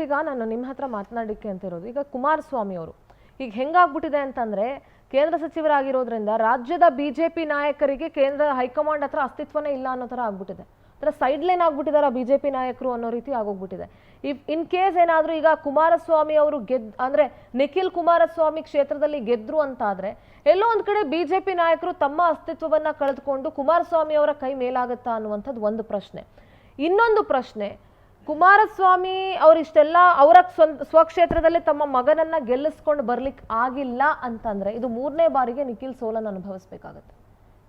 ಈಗ ನಾನು ನಿಮ್ಮ ಹತ್ರ ಮಾತನಾಡಲಿಕ್ಕೆ ಅಂತ ಇರೋದು, ಈಗ ಕುಮಾರಸ್ವಾಮಿ ಅವರು ಈಗ ಹೆಂಗಾಗ್ಬಿಟ್ಟಿದೆ ಅಂತಂದ್ರೆ ಕೇಂದ್ರ ಸಚಿವರಾಗಿರೋದ್ರಿಂದ ರಾಜ್ಯದ ಬಿಜೆಪಿ ನಾಯಕರಿಗೆ ಕೇಂದ್ರ ಹೈಕಮಾಂಡ್ ಹತ್ರ ಅಸ್ತಿತ್ವನೇ ಇಲ್ಲ ಅನ್ನೋ ತರ ಆಗ್ಬಿಟ್ಟಿದೆ. ಅದರ ಸೈಡ್ ಲೈನ್ ಆಗ್ಬಿಟ್ಟಿದಾರ ಬಿಜೆಪಿ ನಾಯಕರು ಅನ್ನೋ ರೀತಿ ಆಗೋಗ್ಬಿಟ್ಟಿದೆ. ಇನ್ ಕೇಸ್ ಏನಾದ್ರೂ ಈಗ ಕುಮಾರಸ್ವಾಮಿ ಅವರು ಅಂದ್ರೆ ನಿಖಿಲ್ ಕುಮಾರಸ್ವಾಮಿ ಕ್ಷೇತ್ರದಲ್ಲಿ ಗೆದ್ರು ಅಂತಾದ್ರೆ ಎಲ್ಲೋ ಒಂದ್ ಕಡೆ ಬಿಜೆಪಿ ನಾಯಕರು ತಮ್ಮ ಅಸ್ತಿತ್ವವನ್ನ ಕಳೆದುಕೊಂಡು ಕುಮಾರಸ್ವಾಮಿ ಅವರ ಕೈ ಮೇಲಾಗತ್ತಾ ಅನ್ನುವಂಥದ್ದು ಒಂದು ಪ್ರಶ್ನೆ. ಇನ್ನೊಂದು ಪ್ರಶ್ನೆ, ಕುಮಾರಸ್ವಾಮಿ ಅವರಿಷ್ಟೆಲ್ಲ ಅವರ ಸ್ವಕ್ಷೇತ್ರದಲ್ಲಿ ತಮ್ಮ ಮಗನನ್ನ ಗೆಲ್ಲಿಸ್ಕೊಂಡು ಬರ್ಲಿಕ್ಕೆ ಆಗಿಲ್ಲ ಅಂತಂದ್ರೆ ಇದು ಮೂರನೇ ಬಾರಿಗೆ ನಿಖಿಲ್ ಸೋಲನ್ನು ಅನುಭವಿಸಬೇಕಾಗತ್ತೆ.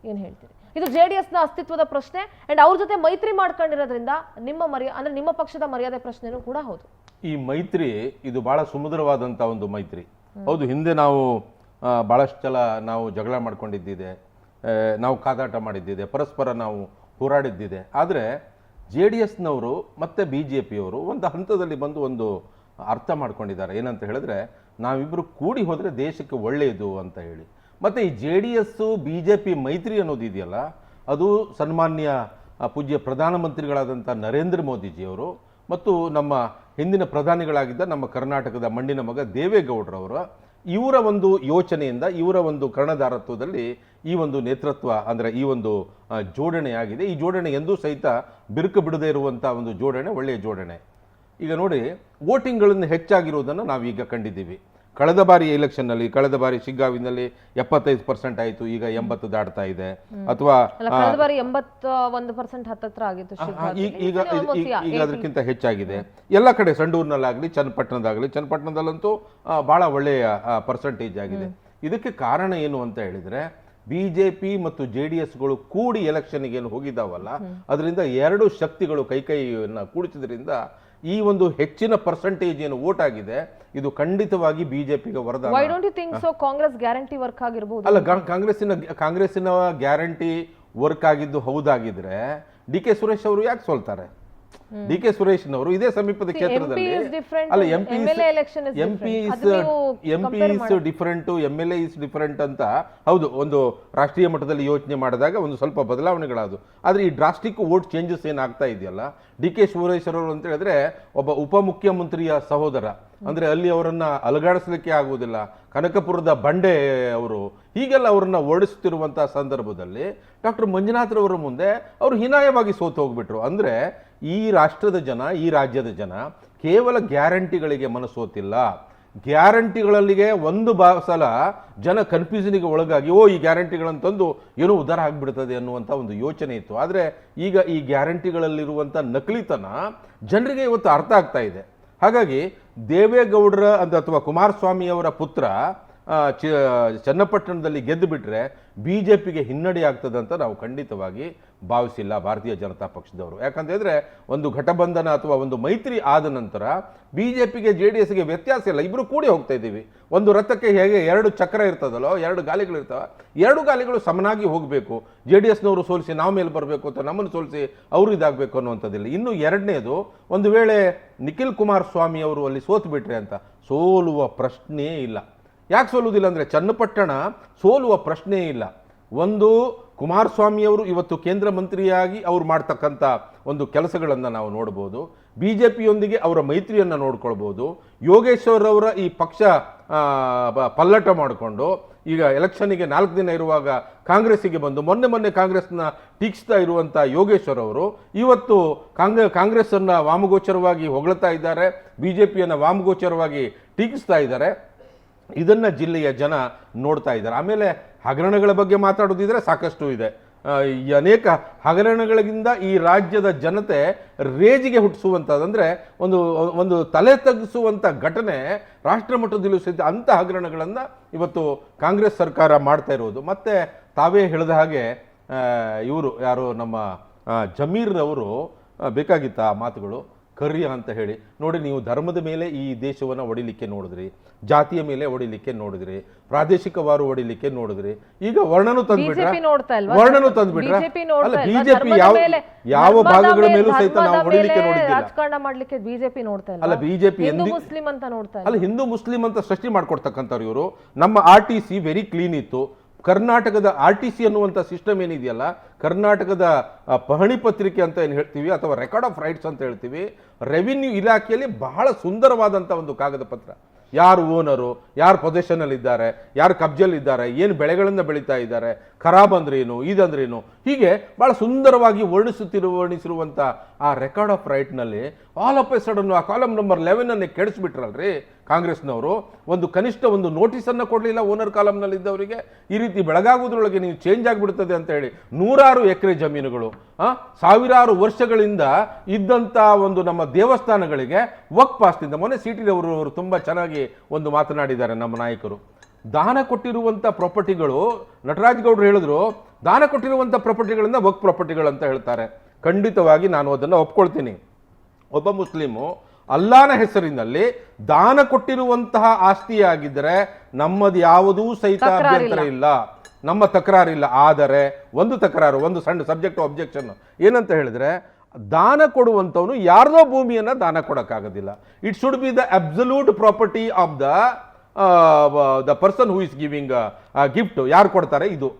ಏನ್ ಹೇಳ್ತೀರಿ? ಇದು ಜೆಡಿಎಸ್ ನ ಅಸ್ತಿತ್ವದ ಪ್ರಶ್ನೆ ಅಂಡ್ ಅವ್ರ ಜೊತೆ ಮೈತ್ರಿ ಮಾಡ್ಕೊಂಡಿರೋದ್ರಿಂದ ನಿಮ್ಮ ಪಕ್ಷದ ಮರ್ಯಾದೆ ಪ್ರಶ್ನೆನೂ ಕೂಡ ಹೌದು. ಈ ಮೈತ್ರಿ ಇದು ಬಹಳ ಸುಮಧುರವಾದಂತ ಒಂದು ಮೈತ್ರಿ. ಹೌದು, ಹಿಂದೆ ನಾವು ಬಹಳಷ್ಟು ಸಲ ನಾವು ಜಗಳ ಮಾಡ್ಕೊಂಡಿದ್ದಿದೆ, ನಾವು ಕಾದಾಟ ಮಾಡಿದ್ದಿದೆ, ಪರಸ್ಪರ ನಾವು ಹೋರಾಡಿದ್ದಿದೆ. ಆದರೆ JDSನವರು ಮತ್ತು BJPಯವರು ಒಂದು ಹಂತದಲ್ಲಿ ಬಂದು ಒಂದು ಅರ್ಥ ಮಾಡ್ಕೊಂಡಿದ್ದಾರೆ. ಏನಂತ ಹೇಳಿದ್ರೆ, ನಾವಿಬ್ಬರು ಕೂಡಿ ಹೋದರೆ ದೇಶಕ್ಕೆ ಒಳ್ಳೆಯದು ಅಂತ ಹೇಳಿ. ಮತ್ತು ಈ JDS BJP ಮೈತ್ರಿ ಅನ್ನೋದು ಇದೆಯಲ್ಲ, ಅದು ಸನ್ಮಾನ್ಯ ಪೂಜ್ಯ ಪ್ರಧಾನಮಂತ್ರಿಗಳಾದಂಥ ನರೇಂದ್ರ ಮೋದಿಜಿಯವರು ಮತ್ತು ನಮ್ಮ ಹಿಂದಿನ ಪ್ರಧಾನಿಗಳಾಗಿದ್ದ ನಮ್ಮ ಕರ್ನಾಟಕದ ಮಣ್ಣಿನ ಮಗ ದೇವೇಗೌಡರವರ ಇವರ ಒಂದು ಯೋಚನೆಯಿಂದ, ಇವರ ಒಂದು ಕರ್ಣಧಾರತ್ವದಲ್ಲಿ ಈ ಒಂದು ನೇತೃತ್ವ ಅಂದರೆ ಈ ಒಂದು ಜೋಡಣೆ ಆಗಿದೆ. ಈ ಜೋಡಣೆ ಎಂದೂ ಸಹಿತ ಬಿರುಕು ಬಿಡದೇ ಇರುವಂಥ ಒಂದು ಜೋಡಣೆ, ಒಳ್ಳೆಯ ಜೋಡಣೆ. ಈಗ ನೋಡಿ, ವೋಟಿಂಗ್ಗಳನ್ನು ಹೆಚ್ಚಾಗಿರುವುದನ್ನು ನಾವೀಗ ಕಂಡಿದ್ದೀವಿ. ಕಳೆದ ಬಾರಿ ಎಲೆಕ್ಷನ್ನಲ್ಲಿ, ಕಳೆದ ಬಾರಿ ಶಿಗ್ಗಾವಿನಲ್ಲಿ 75% ಆಯಿತು, ಈಗ 80 ದಾಟ್ತಾ ಇದೆ. ಅಥವಾ ಈಗ ಅದಕ್ಕಿಂತ ಹೆಚ್ಚಾಗಿದೆ. ಎಲ್ಲ ಕಡೆ ಸಂಡೂರಿನಲ್ಲಾಗಲಿ ಚನ್ನಪಟ್ಟಣದಲ್ಲಂತೂ ಬಹಳ ಒಳ್ಳೆಯ ಪರ್ಸೆಂಟೇಜ್ ಆಗಿದೆ. ಇದಕ್ಕೆ ಕಾರಣ ಏನು ಅಂತ ಹೇಳಿದ್ರೆ, BJP ಮತ್ತು JDSಗಳು ಕೂಡಿ ಎಲೆಕ್ಷನ್ಗೆ ಏನು ಹೋಗಿದ್ದಾವಲ್ಲ, ಅದರಿಂದ ಎರಡು ಶಕ್ತಿಗಳು ಕೈಯನ್ನು ಕೂಡಿಸಿದ್ರಿಂದ ಈ ಒಂದು ಹೆಚ್ಚಿನ ಪರ್ಸೆಂಟೇಜ್ ಏನು ವೋಟ್ ಆಗಿದೆ, ಇದು ಖಂಡಿತವಾಗಿ ಬಿಜೆಪಿಗೆ ವರದಾನ. Why don't you think so? Congress guarantee work ಆಗಿರಬಹುದು. ಅಲ್ಲ, ಕಾಂಗ್ರೆಸ್ಸಿನ ಗ್ಯಾರಂಟಿ ವರ್ಕ್ ಆಗಿದ್ದು ಹೌದಾಗಿದ್ರೆ DK ಸುರೇಶ್ ಅವರು ಯಾಕೆ ಸೋಲ್ತಾರೆ? DK ಸುರೇಶ್ನವರು ಇದೇ ಸಮೀಪದ ಕ್ಷೇತ್ರದಲ್ಲಿ ಅಲ್ಲ, MP is different, MLA is different ಅಂತ ಹೌದು, ಒಂದು ರಾಷ್ಟ್ರೀಯ ಮಟ್ಟದಲ್ಲಿ ಯೋಚನೆ ಮಾಡಿದಾಗ ಒಂದು ಸ್ವಲ್ಪ ಬದಲಾವಣೆಗಳಾದವು. ಆದರೆ ಈ ಡ್ರಾಸ್ಟಿಕ್ ವೋಟ್ ಚೇಂಜಸ್ ಏನಾಗ್ತಾ ಇದೆಯಲ್ಲ, DK ಸುರೇಶ್ ಅವರು ಅಂತ ಹೇಳಿದ್ರೆ ಒಬ್ಬ ಉಪಮುಖ್ಯಮಂತ್ರಿಯ ಸಹೋದರ, ಅಂದ್ರೆ ಅಲ್ಲಿ ಅವರನ್ನ ಅಲಗಾಡಿಸ್ಲಿಕ್ಕೆ ಆಗುವುದಿಲ್ಲ. ಕನಕಪುರದ ಬಂಡೆ ಅವರು, ಹೀಗೆಲ್ಲ ಅವರನ್ನ ಓಡಿಸುತ್ತಿರುವಂತಹ ಸಂದರ್ಭದಲ್ಲಿ ಡಾಕ್ಟರ್ ಮಂಜುನಾಥ್ರವರ ಮುಂದೆ ಅವರು ಹೀನಾಯವಾಗಿ ಸೋತು ಹೋಗ್ಬಿಟ್ರು. ಅಂದ್ರೆ ಈ ರಾಷ್ಟ್ರದ ಜನ, ಈ ರಾಜ್ಯದ ಜನ ಕೇವಲ ಗ್ಯಾರಂಟಿಗಳಿಗೆ ಮನಸ್ಸೋತಿಲ್ಲ, ಗ್ಯಾರಂಟಿಗಳಲ್ಲಿಗೆ ಒಂದು ಸಲ ಜನ ಕನ್ಫ್ಯೂಷನ್ಗೆ ಒಳಗಾಗಿ ಈ ಗ್ಯಾರಂಟಿಗಳಂತಂದು ಏನೋ ಉದ್ಧಾರ ಆಗಿಬಿಡ್ತದೆ ಅನ್ನುವಂಥ ಒಂದು ಯೋಚನೆ ಇತ್ತು. ಆದರೆ ಈಗ ಈ ಗ್ಯಾರಂಟಿಗಳಲ್ಲಿರುವಂಥ ನಕಲಿತನ ಜನರಿಗೆ ಇವತ್ತು ಅರ್ಥ ಆಗ್ತಾ ಇದೆ. ಹಾಗಾಗಿ ದೇವೇಗೌಡರ ಅಥವಾ ಕುಮಾರಸ್ವಾಮಿಯವರ ಪುತ್ರ ಚನ್ನಪಟ್ಟಣದಲ್ಲಿ ಗೆದ್ದು ಬಿಟ್ರೆ BJPಗೆ ಹಿನ್ನಡೆ ಆಗ್ತದೆ ಅಂತ ನಾವು ಖಂಡಿತವಾಗಿ ಭಾವಿಸಿಲ್ಲ ಭಾರತೀಯ ಜನತಾ ಪಕ್ಷದವರು. ಯಾಕಂತಂದ್ರೆ ಒಂದು ಘಟಬಂಧನ ಅಥವಾ ಒಂದು ಮೈತ್ರಿ ಆದ ನಂತರ BJPಗೆ JDSಗೆ ವ್ಯತ್ಯಾಸ ಇಲ್ಲ, ಇಬ್ರು ಕೂಡಿ ಹೋಗ್ತಾ ಇದ್ದೀವಿ. ಒಂದು ರಥಕ್ಕೆ ಹೇಗೆ ಎರಡು ಚಕ್ರ ಇರ್ತದಲ್ಲೋ, ಎರಡು ಗಾಲಿಗಳಿರ್ತಾವ, ಎರಡು ಗಾಲಿಗಳು ಸಮನಾಗಿ ಹೋಗಬೇಕು. JDSನವರು ಸೋಲಿಸಿ ನಾವು ಮೇಲೆ ಬರಬೇಕು ಅಂತ ನಮ್ಮನ್ನು ಸೋಲಿಸಿ ಅವರು ಇದಾಗಬೇಕು ಅನ್ನುವಂಥದ್ದಿಲ್ಲ. ಇನ್ನು ಎರಡನೇದು, ಒಂದು ವೇಳೆ ನಿಖಿಲ್ ಕುಮಾರಸ್ವಾಮಿ ಅವರು ಅಲ್ಲಿ ಸೋತು ಬಿಟ್ರೆ ಅಂತ, ಸೋಲುವ ಪ್ರಶ್ನೆಯೇ ಇಲ್ಲ. ಯಾಕೆ ಸೋಲುವುದಿಲ್ಲ ಅಂದರೆ, ಚನ್ನಪಟ್ಟಣ ಸೋಲುವ ಪ್ರಶ್ನೆಯೇ ಇಲ್ಲ. ಒಂದು, ಕುಮಾರಸ್ವಾಮಿಯವರು ಇವತ್ತು ಕೇಂದ್ರ ಮಂತ್ರಿಯಾಗಿ ಅವರು ಮಾಡ್ತಕ್ಕಂಥ ಒಂದು ಕೆಲಸಗಳನ್ನು ನಾವು ನೋಡ್ಬೋದು, BJPಯೊಂದಿಗೆ ಅವರ ಮೈತ್ರಿಯನ್ನು ನೋಡ್ಕೊಳ್ಬೋದು. ಯೋಗೇಶ್ವರ್ ಅವರ ಈ ಪಕ್ಷ ಪಲ್ಲಟ ಮಾಡಿಕೊಂಡು ಈಗ ಎಲೆಕ್ಷನ್ನಿಗೆ 4 ದಿನ ಇರುವಾಗ ಕಾಂಗ್ರೆಸ್ಸಿಗೆ ಬಂದು ಮೊನ್ನೆ ಕಾಂಗ್ರೆಸ್ನ ಟೀಕಿಸ್ತಾ ಇರುವಂಥ ಯೋಗೇಶ್ವರ್ ಅವರು ಇವತ್ತು ಕಾಂಗ್ರೆಸ್ಸನ್ನು ವಾಮಗೋಚರವಾಗಿ ಹೊಗಳ್ತಾ ಇದ್ದಾರೆ, BJPಯನ್ನು ವಾಮಗೋಚರವಾಗಿ ಟೀಕಿಸ್ತಾ ಇದ್ದಾರೆ. ಇದನ್ನ ಜಿಲ್ಲೆಯ ಜನ ನೋಡ್ತಾ ಇದ್ದಾರೆ. ಆಮೇಲೆ ಹಗರಣಗಳ ಬಗ್ಗೆ ಮಾತಾಡೋದಿದ್ರೆ ಸಾಕಷ್ಟು ಇದೆ. ಅನೇಕ ಹಗರಣಗಳಿಂದ ಈ ರಾಜ್ಯದ ಜನತೆ ರೇಜಿಗೆ ಹುಟ್ಟಿಸುವಂಥದ್ದಂದ್ರೆ ಒಂದು ತಲೆ ತಗ್ಗಿಸುವಂಥ ಘಟನೆ ರಾಷ್ಟ್ರ ಮಟ್ಟದಲ್ಲಿ ಸಹಿತ ಅಂಥ ಹಗರಣಗಳನ್ನು ಇವತ್ತು ಕಾಂಗ್ರೆಸ್ ಸರ್ಕಾರ ಮಾಡ್ತಾ ಇರೋದು. ಮತ್ತೆ ತಾವೇ ಹೇಳಿದ ಹಾಗೆ ಇವರು ಯಾರು ನಮ್ಮ ಜಮೀರ್ ಅವರು ಬೇಕಾಗಿತ್ತ ಆ ಮಾತುಗಳು ಕರ್ಯ ಅಂತ ಹೇಳಿ ನೋಡಿ. ನೀವು ಧರ್ಮದ ಮೇಲೆ ಈ ದೇಶವನ್ನು ಒಡಿಲಿಕ್ಕೆ ನೋಡಿದ್ರಿ, ಜಾತಿಯ ಮೇಲೆ ಒಡಿಲಿಕ್ಕೆ ನೋಡಿದ್ರಿ, ಪ್ರಾದೇಶಿಕವಾರು ಒಡಿಲಿಕ್ಕೆ ನೋಡಿದ್ರಿ, ಈಗ ವರ್ಣನು ತಂದ್ಬಿಟ್ರೆ ಅಲ್ಲ, BJP ಯಾವ ಭಾಗಗಳ ಮೇಲೂ ಸಹಿತ ನಾವು ಹೊಡಿಲಿಕ್ಕೆ ನೋಡಿದ್ದಿಲ್ಲ. ಅಲ್ಲ, BJP ಅಲ್ಲ, ಹಿಂದೂ ಮುಸ್ಲಿಂ ಅಂತ ಸೃಷ್ಟಿ ಮಾಡ್ಕೊಡ್ತಕ್ಕಂಥವ್ರು ಇವರು. ನಮ್ಮ RTC ವೆರಿ ಕ್ಲೀನ್ ಇತ್ತು, ಕರ್ನಾಟಕದ RTC ಅನ್ನುವಂಥ ಸಿಸ್ಟಮ್ ಏನಿದೆಯಲ್ಲ, ಕರ್ನಾಟಕದ ಪಹಣಿ ಪತ್ರಿಕೆ ಅಂತ ಏನು ಹೇಳ್ತೀವಿ ಅಥವಾ ರೆಕಾರ್ಡ್ ಆಫ್ ರೈಟ್ಸ್ ಅಂತ ಹೇಳ್ತೀವಿ, ರೆವಿನ್ಯೂ ಇಲಾಖೆಯಲ್ಲಿ ಬಹಳ ಸುಂದರವಾದಂಥ ಒಂದು ಕಾಗದ ಪತ್ರ. ಯಾರು ಓನರು, ಯಾರು ಪೊಸೆಷನಲ್ಲಿದ್ದಾರೆ, ಯಾರು ಕಬ್ಜಲ್ಲಿದ್ದಾರೆ, ಏನು ಬೆಳೆಗಳನ್ನು ಬೆಳೀತಾ ಇದ್ದಾರೆ, ಖರಾಬ್ ಅಂದ್ರೇನು, ಇದಂದ್ರೇನು, ಹೀಗೆ ಭಾಳ ಸುಂದರವಾಗಿ ವರ್ಣಿಸಿರುವಂಥ ಆ ರೆಕಾರ್ಡ್ ಆಫ್ ರೈಟ್ನಲ್ಲಿ ಆಲ್ ಆಫ್ ಎ ಸಡನ್ ಆ ಕಾಲಮ್ ನಂಬರ್ 11 ಕೆಡಿಸ್ಬಿಟ್ರಲ್ರಿ ಕಾಂಗ್ರೆಸ್ನವರು. ಒಂದು ಕನಿಷ್ಠ ಒಂದು ನೋಟಿಸನ್ನು ಕೊಡಲಿಲ್ಲ ಓನರ್ ಕಾಲಮ್ನಲ್ಲಿದ್ದವರಿಗೆ. ಈ ರೀತಿ ಬೆಳಗಾಗುವುದರೊಳಗೆ ನೀವು ಚೇಂಜ್ ಆಗಿಬಿಡ್ತದೆ ಅಂತ ಹೇಳಿ 100 ಎಕರೆ ಜಮೀನುಗಳು, ಸಾವಿರಾರು ವರ್ಷಗಳಿಂದ ಇದ್ದಂಥ ಒಂದು ನಮ್ಮ ದೇವಸ್ಥಾನಗಳಿಗೆ ವಕ್ಫ್ ಆಸ್ತಿಯಿಂದ, ಮೊನ್ನೆ CT ಅವರು ತುಂಬ ಚೆನ್ನಾಗಿ ಒಂದು ಮಾತನಾಡಿದ್ದಾರೆ ನಮ್ಮ ನಾಯಕರು. ದಾನ ಕೊಟ್ಟಿರುವಂಥ ಪ್ರಾಪರ್ಟಿಗಳು, ನಟರಾಜ್ ಗೌಡರು ಹೇಳಿದ್ರು, ದಾನ ಕೊಟ್ಟಿರುವಂಥ ಪ್ರಾಪರ್ಟಿಗಳಿಂದ ವಕ್ಫ್ ಪ್ರಾಪರ್ಟಿಗಳು ಅಂತ ಹೇಳ್ತಾರೆ. ಖಂಡಿತವಾಗಿ ನಾನು ಅದನ್ನು ಒಪ್ಕೊಳ್ತೀನಿ. ಒಬ್ಬ ಮುಸ್ಲಿಮು ಅಲ್ಲಾನ ಹೆಸರಿನಲ್ಲಿ ದಾನ ಕೊಟ್ಟಿರುವಂತಹ ಆಸ್ತಿಯಾಗಿದ್ದರೆ ನಮ್ಮದು ಯಾವುದೂ ಸಹಿತ ಅಭ್ಯಂತರ ಇಲ್ಲ, ನಮ್ಮ ತಕರಾರಿಲ್ಲ. ಆದರೆ ಒಂದು ತಕರಾರು, ಒಂದು ಸಣ್ಣ ಸಬ್ಜೆಕ್ಟ್ ಅಬ್ಜೆಕ್ಷನ್ ಏನಂತ ಹೇಳಿದ್ರೆ, ದಾನ ಕೊಡುವಂಥವನು ಯಾರ್ದೋ ಭೂಮಿಯನ್ನು ದಾನ ಕೊಡೋಕ್ಕಾಗೋದಿಲ್ಲ. It should be the absolute property of the person who is giving gift. ಯಾರು ಕೊಡ್ತಾರೆ ಇದು.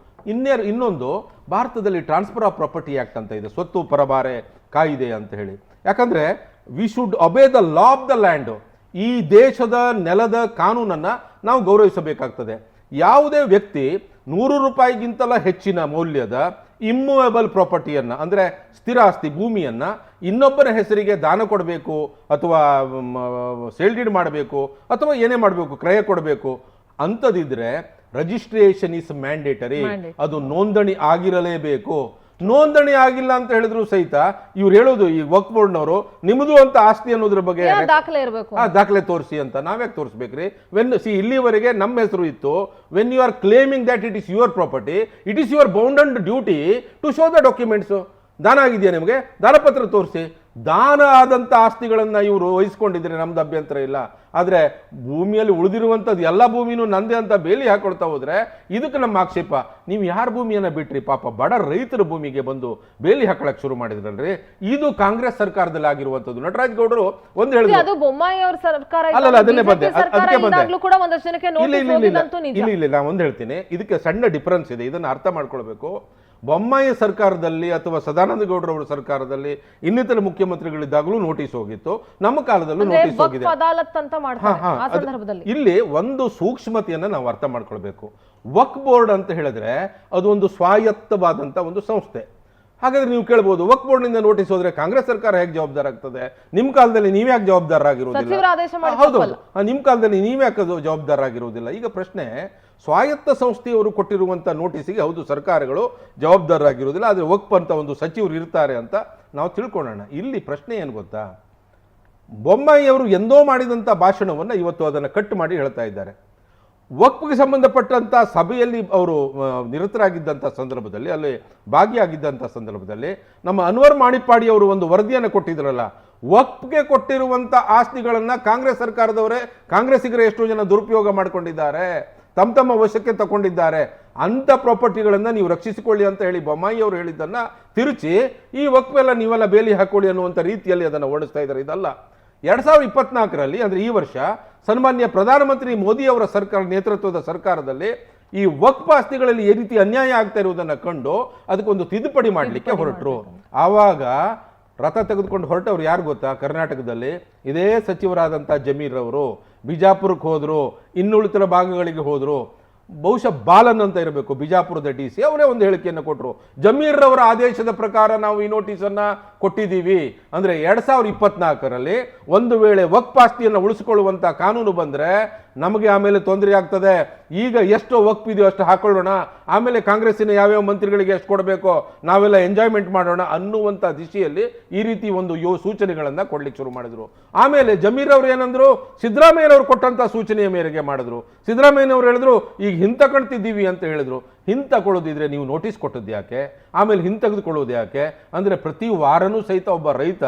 ಇನ್ನೊಂದು, ಭಾರತದಲ್ಲಿ ಟ್ರಾನ್ಸ್ಫರ್ ಆಫ್ ಪ್ರಾಪರ್ಟಿ ಆ್ಯಕ್ಟ್ ಅಂತ ಇದೆ, ಸ್ವತ್ತು ಪರಬಾರೆ ಕಾಯಿದೆ ಅಂತ ಹೇಳಿ. ಯಾಕಂದರೆ we should ಒಬೇ the law of the land. ಈ ದೇಶದ ನೆಲದ ಕಾನೂನನ್ನು ನಾವು ಗೌರವಿಸಬೇಕಾಗ್ತದೆ. ಯಾವುದೇ ವ್ಯಕ್ತಿ 100 ರೂಪಾಯಿಗಿಂತಲ ಹೆಚ್ಚಿನ ಮೌಲ್ಯದ ಇಮ್ಮೂವೇಬಲ್ ಪ್ರಾಪರ್ಟಿಯನ್ನು, ಅಂದರೆ ಸ್ಥಿರ ಆಸ್ತಿ ಭೂಮಿಯನ್ನು ಇನ್ನೊಬ್ಬರ ಹೆಸರಿಗೆ ದಾನ ಕೊಡಬೇಕು ಅಥವಾ ಸೇಲ್ ಡೀಡ್ ಮಾಡಬೇಕು ಅಥವಾ ಏನೇ ಮಾಡಬೇಕು, ಕ್ರಯ ಕೊಡಬೇಕು ಅಂಥದ್ದಿದ್ರೆ ರಿಜಿಸ್ಟ್ರೇಷನ್ ಇಸ್ ಮ್ಯಾಂಡೇಟರಿ. ಅದು ನೋಂದಣಿ ಆಗಿರಲೇಬೇಕು. ನೋಂದಣಿ ಆಗಿಲ್ಲ ಅಂತ ಹೇಳಿದ್ರು ಸಹಿತ ಇವ್ರು ಹೇಳೋದು, ಈ ವಕ್ಫ್ ಬೋರ್ಡ್ನವರು, ನಿಮ್ಮದು ಅಂತ ಆಸ್ತಿ ಅನ್ನೋದ್ರ ಬಗ್ಗೆ ದಾಖಲೆ ತೋರಿಸಿ ಅಂತ. ನಾವ್ಯಾಕೆ ತೋರಿಸ್ಬೇಕ್ರಿ? ಇಲ್ಲಿವರೆಗೆ ನಮ್ಮ ಹೆಸರು ಇತ್ತು. When you are claiming that it is your property, it is your bound and duty to show the documents. ದಾನ ಆಗಿದೆಯಾ ನಿಮಗೆ, ದಾನಪತ್ರ ತೋರಿಸಿ. ದಾನ ಆದಂಥ ಆಸ್ತಿಗಳನ್ನು ಇವರು ವಹಿಸ್ಕೊಂಡಿದ್ರೆ ನಮ್ದು ಅಭ್ಯಂತರ ಇಲ್ಲ. ಆದರೆ ಭೂಮಿಯಲ್ಲಿ ಉಳಿದಿರುವಂಥದ್ದು ಎಲ್ಲ ಭೂಮಿನೂ ನಂದೇ ಅಂತ ಬೇಲಿ ಹಾಕೊಳ್ತಾ ಹೋದ್ರೆ ಇದಕ್ಕೆ ನಮ್ಮ ಆಕ್ಷೇಪ. ನೀವು ಯಾರ ಭೂಮಿಯನ್ನು ಬಿಟ್ರಿ? ಪಾಪ ಬಡ ರೈತರ ಭೂಮಿಗೆ ಬಂದು ಬೇಲಿ ಹಾಕೊಳಕ್ ಶುರು ಮಾಡಿದ್ರಲ್ರಿ. ಇದು ಕಾಂಗ್ರೆಸ್ ಸರ್ಕಾರದಲ್ಲಿ ಆಗಿರುವಂಥದ್ದು. ನಟರಾಜ್ ಗೌಡರು ಒಂದು ಹೇಳಿದ್ರು, ಅದು ಬೊಮ್ಮಾಯಿ ಅವರ ಸರ್ಕಾರ ಅಲ್ಲ ಅದನ್ನೇ ಬಂದೆ, ಅದಕ್ಕೆ ಬಂದೆ. ಇಲ್ಲ, ನಾನು ಒಂದು ಹೇಳ್ತೀನಿ, ಇದಕ್ಕೆ ಸಣ್ಣ ಡಿಫರೆನ್ಸ್ ಇದೆ, ಇದನ್ನು ಅರ್ಥ ಮಾಡ್ಕೊಳ್ಬೇಕು. ಬೊಮ್ಮಾಯಿ ಸರ್ಕಾರದಲ್ಲಿ ಅಥವಾ ಸದಾನಂದ ಗೌಡರವರ ಸರ್ಕಾರದಲ್ಲಿ ಇನ್ನಿತರ ಮುಖ್ಯಮಂತ್ರಿಗಳಿದ್ದಾಗಲೂ ನೋಟಿಸ್ ಹೋಗಿತ್ತು, ನಮ್ಮ ಕಾಲದಲ್ಲೂ ನೋಟಿಸ್ ಹೋಗಿದೆ. ಇಲ್ಲಿ ಒಂದು ಸೂಕ್ಷ್ಮತೆಯನ್ನು ನಾವು ಅರ್ಥ ಮಾಡ್ಕೊಳ್ಬೇಕು. ವಕ್ಫ್ ಬೋರ್ಡ್ ಅಂತ ಹೇಳಿದ್ರೆ ಅದು ಒಂದು ಸ್ವಾಯತ್ತವಾದಂಥ ಒಂದು ಸಂಸ್ಥೆ. ಹಾಗಾದ್ರೆ ನೀವು ಕೇಳ್ಬೋದು, ವಕ್ಫ್ ಬೋರ್ಡ್ನಿಂದ ನೋಟಿಸ್ ಹೋದ್ರೆ ಕಾಂಗ್ರೆಸ್ ಸರ್ಕಾರ ಹೇಗೆ ಜವಾಬ್ದಾರ ಆಗ್ತದೆ? ನಿಮ್ಮ ಕಾಲದಲ್ಲಿ ನೀವ್ಯಾಕೆ ಜವಾಬ್ದಾರರಾಗಿರುವುದಿಲ್ಲ? ಹೌದು, ನಿಮ್ಮ ಕಾಲದಲ್ಲಿ ನೀವ್ಯಾಕೆ ಜವಾಬ್ದಾರರಾಗಿರುವುದಿಲ್ಲ? ಈಗ ಪ್ರಶ್ನೆ, ಸ್ವಾಯತ್ತ ಸಂಸ್ಥೆಯವರು ಕೊಟ್ಟಿರುವಂಥ ನೋಟಿಸಿಗೆ ಹೌದು ಸರ್ಕಾರಗಳು ಜವಾಬ್ದಾರರಾಗಿರುವುದಿಲ್ಲ, ಆದರೆ ವಕ್ಫ್ ಅಂತ ಒಂದು ಸಚಿವರು ಇರ್ತಾರೆ ಅಂತ ನಾವು ತಿಳ್ಕೊಳ್ಳೋಣ. ಇಲ್ಲಿ ಪ್ರಶ್ನೆ ಏನು ಗೊತ್ತಾ, ಬೊಮ್ಮಾಯಿಯವರು ಎಂದೋ ಮಾಡಿದಂಥ ಭಾಷಣವನ್ನು ಇವತ್ತು ಅದನ್ನು ಕಟ್ ಮಾಡಿ ಹೇಳ್ತಾ ಇದ್ದಾರೆ. ವಕ್ಫ್ಗೆ ಸಂಬಂಧಪಟ್ಟಂಥ ಸಭೆಯಲ್ಲಿ ಅವರು ನಿರತರಾಗಿದ್ದಂಥ ಸಂದರ್ಭದಲ್ಲಿ, ಅಲ್ಲಿ ಭಾಗಿಯಾಗಿದ್ದಂಥ ಸಂದರ್ಭದಲ್ಲಿ ನಮ್ಮ ಅನ್ವರ್ ಮಾಣಿಪ್ಪಾಡಿ ಅವರು ಒಂದು ವರದಿಯನ್ನು ಕೊಟ್ಟಿದ್ರಲ್ಲ, ವಕ್ಫ್ಗೆ ಕೊಟ್ಟಿರುವಂಥ ಆಸ್ತಿಗಳನ್ನು ಕಾಂಗ್ರೆಸ್ ಸರ್ಕಾರದವರೇ, ಕಾಂಗ್ರೆಸ್ಸಿಗರೇ ಎಷ್ಟೋ ಜನ ದುರುಪಯೋಗ ಮಾಡಿಕೊಂಡಿದ್ದಾರೆ, ತಮ್ಮ ವಶಕ್ಕೆ ತಗೊಂಡಿದ್ದಾರೆ. ಅಂಥ ಪ್ರಾಪರ್ಟಿಗಳನ್ನು ನೀವು ರಕ್ಷಿಸಿಕೊಳ್ಳಿ ಅಂತ ಹೇಳಿ ಬೊಮ್ಮಾಯಿ ಅವರು ಹೇಳಿದ್ದನ್ನು ತಿರುಚಿ ಈ ವಕ್ಫ್ ಎಲ್ಲ ನೀವೆಲ್ಲ ಬೇಲಿ ಹಾಕೊಳ್ಳಿ ಅನ್ನುವಂಥ ರೀತಿಯಲ್ಲಿ ಅದನ್ನು ಓಡಿಸ್ತಾ ಇದ್ದಾರೆ. ಇದಲ್ಲ, 2024ರಲ್ಲಿ ಅಂದರೆ ಈ ವರ್ಷ ಸನ್ಮಾನ್ಯ ಪ್ರಧಾನಮಂತ್ರಿ ಮೋದಿ ಅವರ ಸರ್ಕಾರ ನೇತೃತ್ವದ ಸರ್ಕಾರದಲ್ಲಿ ಈ ವಕ್ಫ್ ಆಸ್ತಿಗಳಲ್ಲಿ ಈ ರೀತಿ ಅನ್ಯಾಯ ಆಗ್ತಾ ಇರುವುದನ್ನು ಕಂಡು ಅದಕ್ಕೊಂದು ತಿದ್ದುಪಡಿ ಮಾಡಲಿಕ್ಕೆ ಹೊರಟರು. ಆವಾಗ ರಥ ತೆಗೆದುಕೊಂಡು ಹೊರಟವ್ರು ಯಾರು ಗೊತ್ತಾ? ಕರ್ನಾಟಕದಲ್ಲಿ ಇದೇ ಸಚಿವರಾದಂಥ ಜಮೀರ್ ಅವರು ಬಿಜಾಪುರಕ್ಕೆ ಹೋದರು, ಇನ್ನುಳಿತರ ಭಾಗಗಳಿಗೆ ಹೋದರು. ಬಹುಶಃ ಬಾಲನ್ ಅಂತ ಇರಬೇಕು, ಬಿಜಾಪುರದ DC, ಅವರೇ ಒಂದು ಹೇಳಿಕೆಯನ್ನು ಕೊಟ್ಟರು. ಜಮೀರ್ ಅವರ ಆದೇಶದ ಪ್ರಕಾರ ನಾವು ಈ ನೋಟಿಸನ್ನು ಕೊಟ್ಟಿದ್ದೀವಿ. ಅಂದರೆ 2024ರಲ್ಲಿ ಒಂದು ವೇಳೆ ವಕ್ಫ್ ಆಸ್ತಿಯನ್ನು ಉಳಿಸಿಕೊಳ್ಳುವಂಥ ಕಾನೂನು ಬಂದರೆ ನಮಗೆ ಆಮೇಲೆ ತೊಂದರೆ ಆಗ್ತದೆ. ಈಗ ಎಷ್ಟು ವಕ್ಫ್ ಇದೆಯೋ ಅಷ್ಟು ಹಾಕೊಳ್ಳೋಣ, ಆಮೇಲೆ ಕಾಂಗ್ರೆಸ್ಸಿನ ಯಾವ್ಯಾವ ಮಂತ್ರಿಗಳಿಗೆ ಎಷ್ಟು ಕೊಡಬೇಕೋ ನಾವೆಲ್ಲ ಎಂಜಾಯ್ಮೆಂಟ್ ಮಾಡೋಣ ಅನ್ನುವಂಥ ದಿಶೆಯಲ್ಲಿ ಈ ರೀತಿ ಒಂದು ಸೂಚನೆಗಳನ್ನು ಕೊಡ್ಲಿಕ್ಕೆ ಶುರು ಮಾಡಿದ್ರು. ಆಮೇಲೆ ಜಮೀರ್ ಅವರು ಏನಂದ್ರು, ಸಿದ್ದರಾಮಯ್ಯನವರು ಕೊಟ್ಟಂಥ ಸೂಚನೆಯ ಮೇರೆಗೆ ಮಾಡಿದ್ರು. ಸಿದ್ದರಾಮಯ್ಯನವರು ಹೇಳಿದ್ರು ಈಗ ಹಿಂತಕೊಳ್ತಿದ್ದೀವಿ ಅಂತ ಹೇಳಿದ್ರು. ಹಿಂತಕೊಳ್ಳೋದಿದ್ರೆ ನೀವು ನೋಟಿಸ್ ಕೊಟ್ಟದ್ದು ಯಾಕೆ? ಆಮೇಲೆ ಹಿಂತೆಗೆದುಕೊಳ್ಳೋದು ಯಾಕೆ? ಅಂದರೆ ಪ್ರತಿ ವಾರನೂ ಸಹಿತ ಒಬ್ಬ ರೈತ